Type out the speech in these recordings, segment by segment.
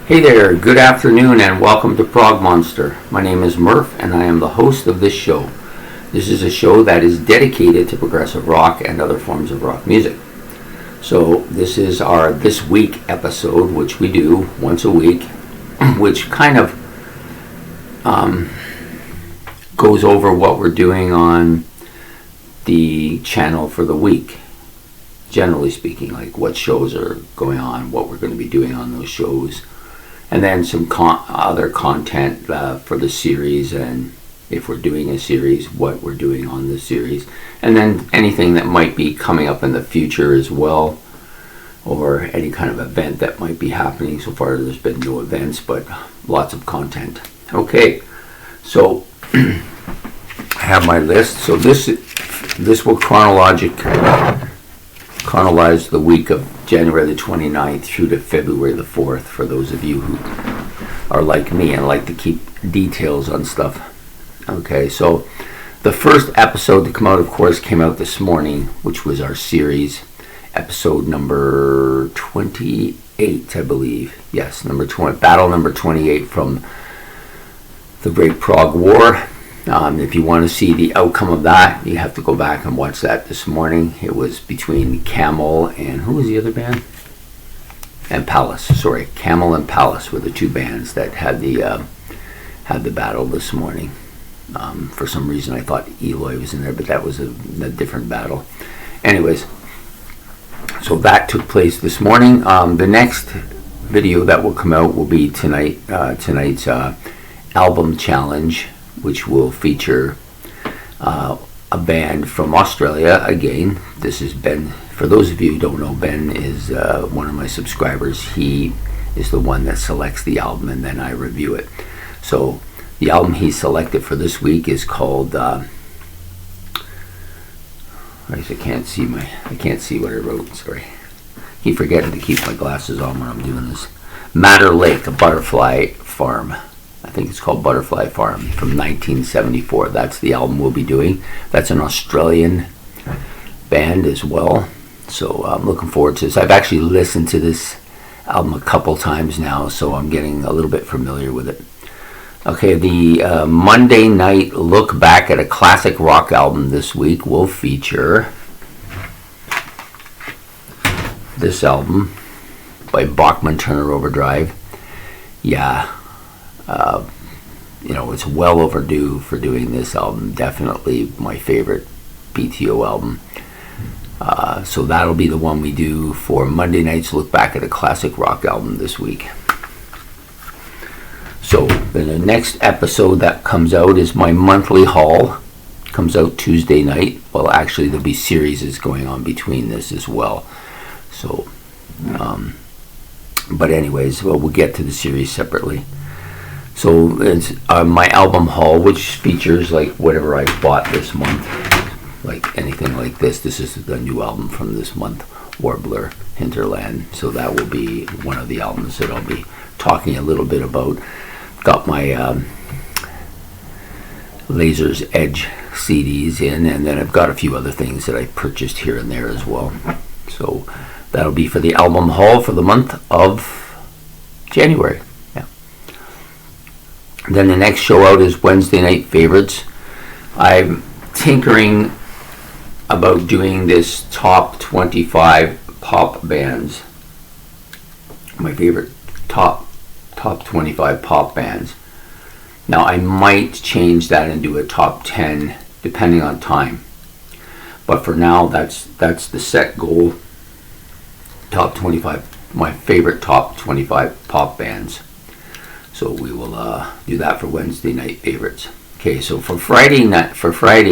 Hey there, good afternoon and welcome to Prog Monster. My name is Murph and I am the host of this show. This is a show that is dedicated to progressive rock and other forms of rock music. So this is our This Week episode, which we do once a week, which kind of goes over what we're doing on the channel for the week. Generally speaking, like what shows are going on, what we're going to be doing on those shows. And then some other content for the series, and if we're doing a series, what we're doing on the series. And then anything that might be coming up in the future as well, or any kind of event that might be happening. So far there's been no events, but lots of content. Okay, so I have my list. So this will chronologize the week of January the 29th through to February the 4th, for those of you who are like me and like to keep details on stuff. Okay, so the first episode to come out, of course, came out this morning, which was our series, episode number 28, I believe. Yes, battle number 28 from the Great Prog War. If you want to see the outcome of that, you have to go back and watch that this morning. It was between Camel and, who was the other band? And Palace. Sorry, Camel and Palace were the two bands that had the battle this morning. For some reason I thought Eloy was in there, but that was a different battle. Anyways, so that took place this morning. The next video that will come out will be tonight's album challenge, which will feature a band from Australia. Again, this is Ben. For those of you who don't know, Ben is one of my subscribers. He is the one that selects the album and then I review it. So the album he selected for this week is called I can't see what I wrote, sorry. Keep forgetting to keep my glasses on when I'm doing this. Madder Lake, a Butterfly Farm. I think it's called Butterfly Farm, from 1974. That's the album we'll be doing. That's an Australian band as well. So I'm looking forward to this. I've actually listened to this album a couple times now, so I'm getting a little bit familiar with it. Okay, the Monday night look back at a classic rock album this week will feature this album by Bachman Turner Overdrive. Yeah. It's well overdue for doing this album. Definitely my favorite PTO album. So that'll be the one we do for Monday night's look back at a classic rock album this week. So then the next episode that comes out is my monthly haul. Comes out Tuesday night. Well, actually there'll be series going on between this as well. So, but anyways, we'll get to the series separately. So it's my album haul, which features like whatever I bought this month, like anything like this. This is the new album from this month, Warbler Hinterland. So that will be one of the albums that I'll be talking a little bit about. Got my Laser's Edge CDs in, and then I've got a few other things that I purchased here and there as well. So that'll be for the album haul for the month of January. Then the next show out is Wednesday Night Favorites. I'm tinkering about doing this top 25 pop bands. My favorite top 25 pop bands. Now I might change that and do a top 10 depending on time. But for now that's the set goal. Top 25, my favorite top 25 pop bands. So we will do that for Wednesday Night Favorites. Okay, so for Friday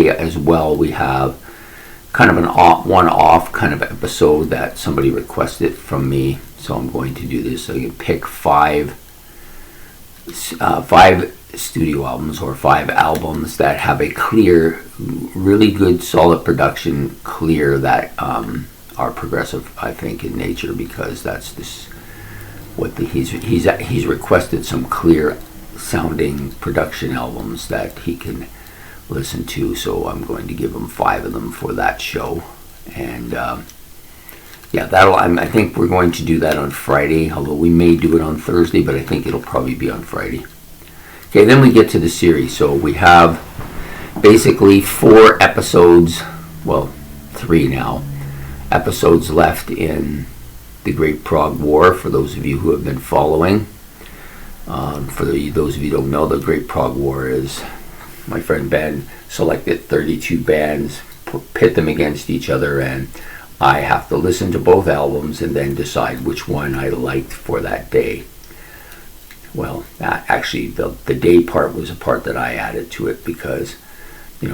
as well, we have kind of one-off kind of episode that somebody requested from me. So I'm going to do this. So you pick five studio albums or 5 albums that have a clear, really good, solid production, clear that are progressive, I think, in nature, because that's this. He's requested some clear sounding production albums that he can listen to, so I'm going to give him 5 of them for that show. And yeah, I think we're going to do that on Friday, although we may do it on Thursday, but I think it'll probably be on Friday. Okay, then we get to the series. So we have basically 4 episodes, well, 3 now, episodes left in the Great Prog War, for those of you who have been following. For those of you who don't know, the Great Prog War is, my friend Ben selected 32 bands, pit them against each other, and I have to listen to both albums and then decide which one I liked for that day. Well, actually, the day part was a part that I added to it, because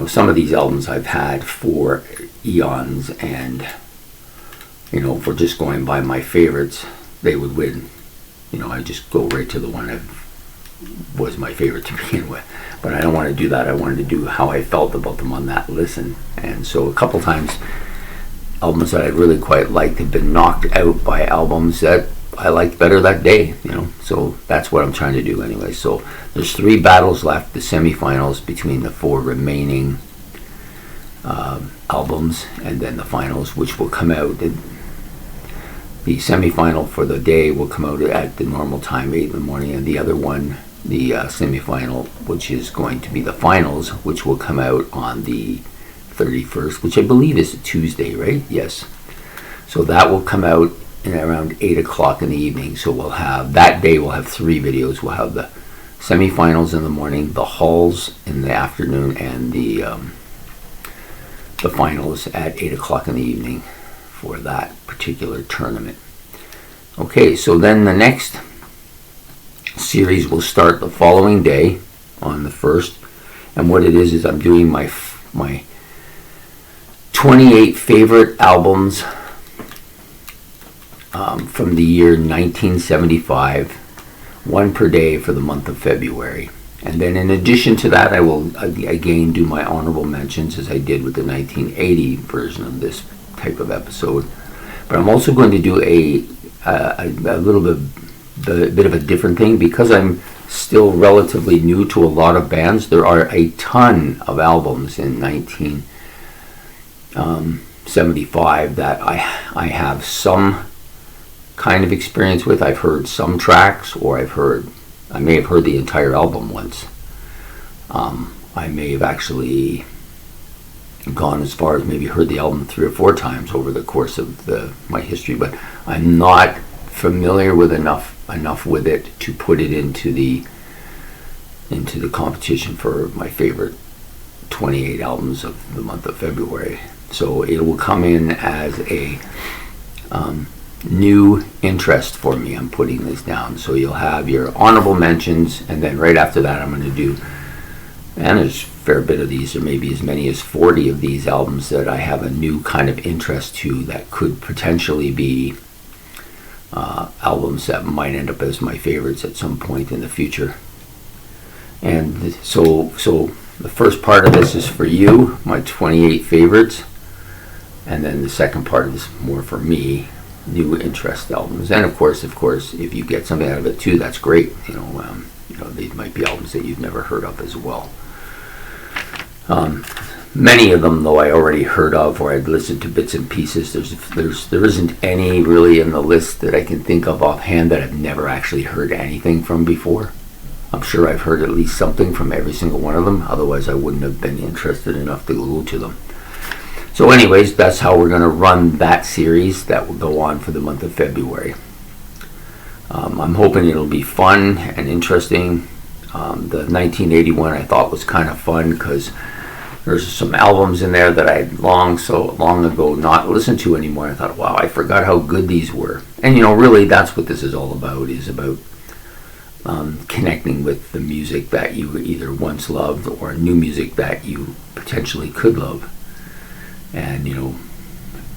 some of these albums I've had for eons, and if we're just going by my favorites, they would win. I just go right to the one that was my favorite to begin with. But I don't want to do that. I wanted to do how I felt about them on that listen. And so a couple times, albums that I really quite liked have been knocked out by albums that I liked better that day. So that's what I'm trying to do anyway. So there's 3 battles left, the semifinals between the 4 remaining albums, and then the finals, which will come out. The semifinal for the day will come out at the normal time, 8 in the morning, and the other one, the semifinal, which is going to be the finals, which will come out on the 31st, which I believe is a Tuesday, right? Yes. So that will come out around 8 o'clock in the evening. So that day we'll have 3 videos. We'll have the semifinals in the morning, the halls in the afternoon, and the finals at 8 o'clock in the evening for that particular tournament. Okay, so then the next series will start the following day on the 1st, and what it is I'm doing my 28 favorite albums from the year 1975, one per day for the month of February. And then in addition to that, I will again do my honorable mentions, as I did with the 1980 version of this type of episode. But I'm also going to do a little bit of a different thing, because I'm still relatively new to a lot of bands. There are a ton of albums in 1975 that I have some kind of experience with. I've heard some tracks, or I may have heard the entire album once. I may have actually gone as far as maybe heard the album 3 or 4 times over the course of my history, but I'm not familiar with enough with it to put it into the competition for my favorite 28 albums of the month of February. So it will come in as a new interest for me. I'm putting this down. So you'll have your honorable mentions, and then right after that I'm going to do, and there's a fair bit of these, or maybe as many as 40 of these albums that I have a new kind of interest to, that could potentially be albums that might end up as my favorites at some point in the future. And so the first part of this is for you, my 28 favorites, and then the second part is more for me, new interest albums. And of course, if you get something out of it too, that's great. These might be albums that you've never heard of as well. Many of them, though, I already heard of, or I'd listened to bits and pieces. There isn't any really in the list that I can think of offhand that I've never actually heard anything from before. I'm sure I've heard at least something from every single one of them. Otherwise, I wouldn't have been interested enough to go to them. So anyways, that's how we're going to run that series that will go on for the month of February. I'm hoping it'll be fun and interesting. The 1981 I thought was kind of fun, because there's some albums in there that I'd so long ago not listened to anymore. I thought, wow, I forgot how good these were. And really that's what this is all about, is about connecting with the music that you either once loved, or new music that you potentially could love. And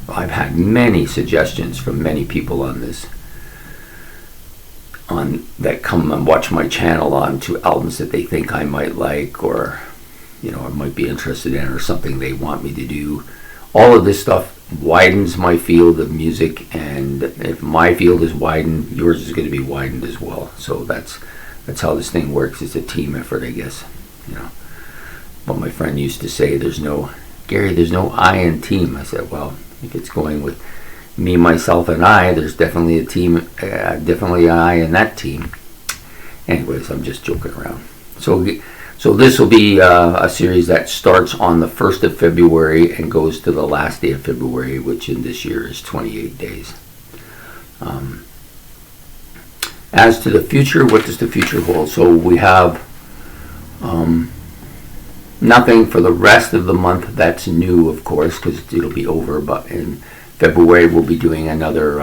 I've had many suggestions from many people on this, that come and watch my channel, on to albums that they think I might like, or I might be interested in, or something they want me to do. All of this stuff widens my field of music, and if my field is widened, yours is going to be widened as well. So that's how this thing works. It's a team effort, I guess. But my friend used to say, Gary, there's no I in team. I said, well, if it's going with me, myself, and I, there's definitely a team, definitely I in that team. Anyways, I'm just joking around. So this will be a series that starts on the 1st of February and goes to the last day of February, which in this year is 28 days. As to the future, what does the future hold? So we have nothing for the rest of the month that's new, of course, because it'll be over. But in February, we'll be doing another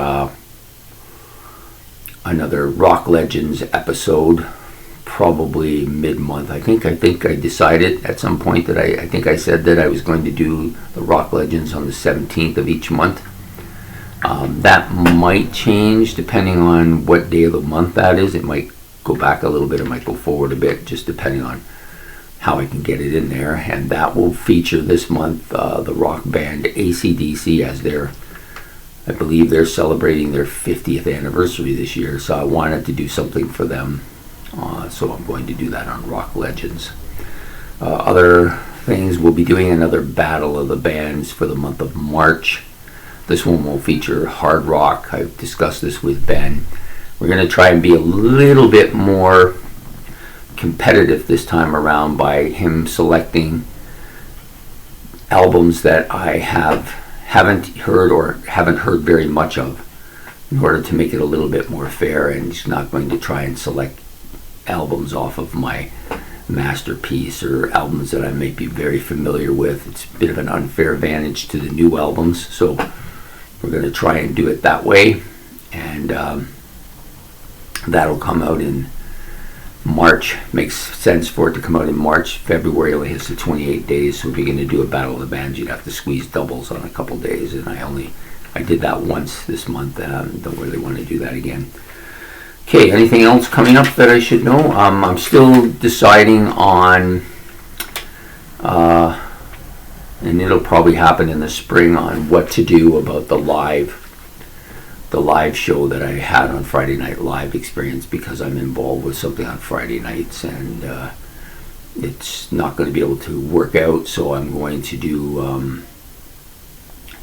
Rock Legends episode, probably mid-month. I think I decided at some point that I think I said that I was going to do the Rock Legends on the 17th of each month. That might change depending on what day of the month that is. It might go back a little bit, it might go forward a bit, just depending on how I can get it in there. And that will feature this month the rock band AC/DC, as I believe they're celebrating their 50th anniversary this year, so I wanted to do something for them. So I'm going to do that on Rock Legends. Other things, we'll be doing another Battle of the Bands for the month of March. This one will feature hard rock. I've discussed this with Ben. We're going to try and be a little bit more competitive this time around by him selecting albums that I haven't heard very much of, in order to make it a little bit more fair. And he's not going to try and select albums off of my masterpiece or albums that I may be very familiar with. It's a bit of an unfair advantage to the new albums, so we're going to try and do it that way. And that'll come out in March. Makes sense for it to come out in March. February only has the 28 days, so if you're going to do a Battle of the Bands, you'd have to squeeze doubles on a couple days, and I did that once this month. Don't really want to do that again. Okay, anything else coming up that I should know? I'm still deciding on, and it'll probably happen in the spring, on what to do about the live show that I had on Friday Night Live Experience, because I'm involved with something on Friday nights, and it's not going to be able to work out. So I'm going to do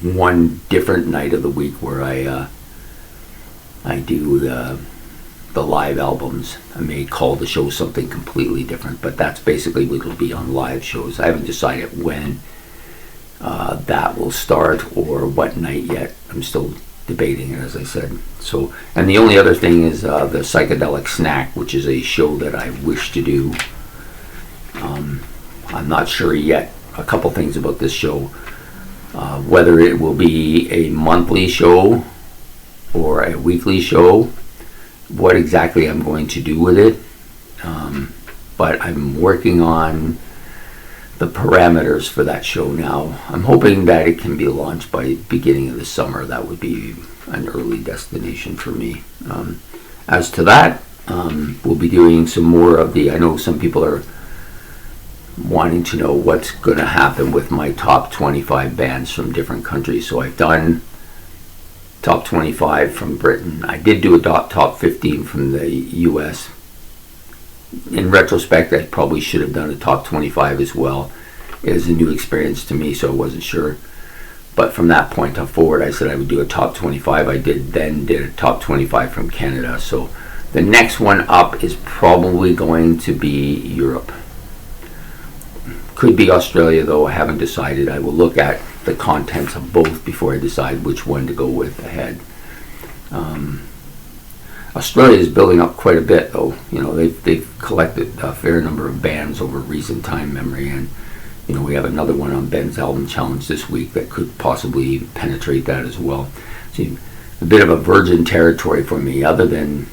one different night of the week where I do the live albums. I may call the show something completely different, but that's basically what it'll be on live shows. I haven't decided when that will start or what night yet. I'm still debating it, as I said. So, and the only other thing is the Psychedelic Snack, which is a show that I wish to do. I'm not sure yet. A couple things about this show. Whether it will be a monthly show or a weekly show, what exactly I'm going to do with it. But I'm working on the parameters for that show now. I'm hoping that it can be launched by beginning of the summer. That would be an early destination for me. As to that, we'll be doing some more of I know some people are wanting to know what's going to happen with my top 25 bands from different countries. So I've done top 25 from Britain. I did do a top 15 from the US. In retrospect, I probably should have done a top 25 as well. It was a new experience to me, so I wasn't sure. But from that point forward, I said I would do a top 25. I did a top 25 from Canada. So the next one up is probably going to be Europe. Could be Australia, though. I haven't decided. I will look at the contents of both before I decide which one to go with ahead. Australia is building up quite a bit, though. You know, they've collected a fair number of bands over recent time memory, and you know, we have another one on Ben's Album Challenge this week that could possibly penetrate that as well. See, a bit of a virgin territory for me, other than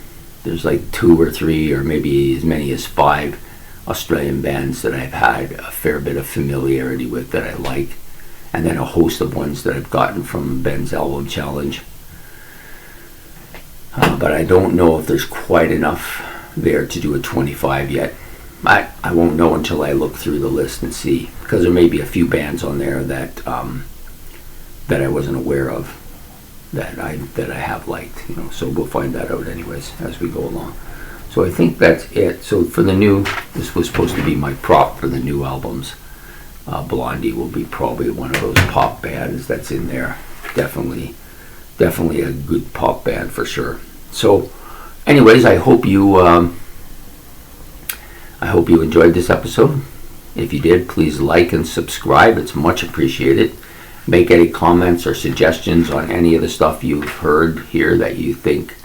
there's like 2 or 3 or maybe as many as 5 Australian bands that I've had a fair bit of familiarity with that I like, and then a host of ones that I've gotten from Ben's Album Challenge. But I don't know if there's quite enough there to do a 25 yet. I won't know until I look through the list and see, because there may be a few bands on there that I wasn't aware of that I have liked. You know, so we'll find that out anyways as we go along. So I think that's it. So for the new, this was supposed to be my prop for the new albums. Blondie will be probably one of those pop bands that's in there. Definitely definitely a good pop band for sure. So, anyways, I hope you enjoyed this episode. If you did, please like and subscribe. It's much appreciated. Make any comments or suggestions on any of the stuff you've heard here that you think,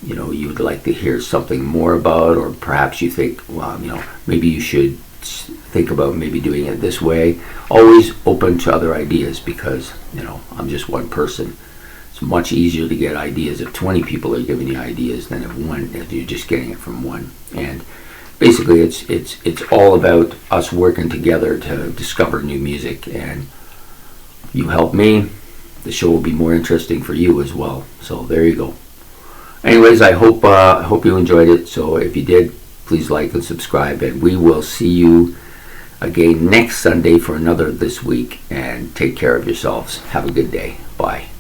you would like to hear something more about, or perhaps you think, well, maybe you should think about maybe doing it this way. Always open to other ideas, because, I'm just one person. It's much easier to get ideas if 20 people are giving you ideas than if you're just getting it from one. And basically it's all about us working together to discover new music, and you help me, the show will be more interesting for you as well. So there you go. Anyways, I hope you enjoyed it. So if you did, please like and subscribe, and we will see you again next Sunday for another This Week. And take care of yourselves. Have a good day. Bye.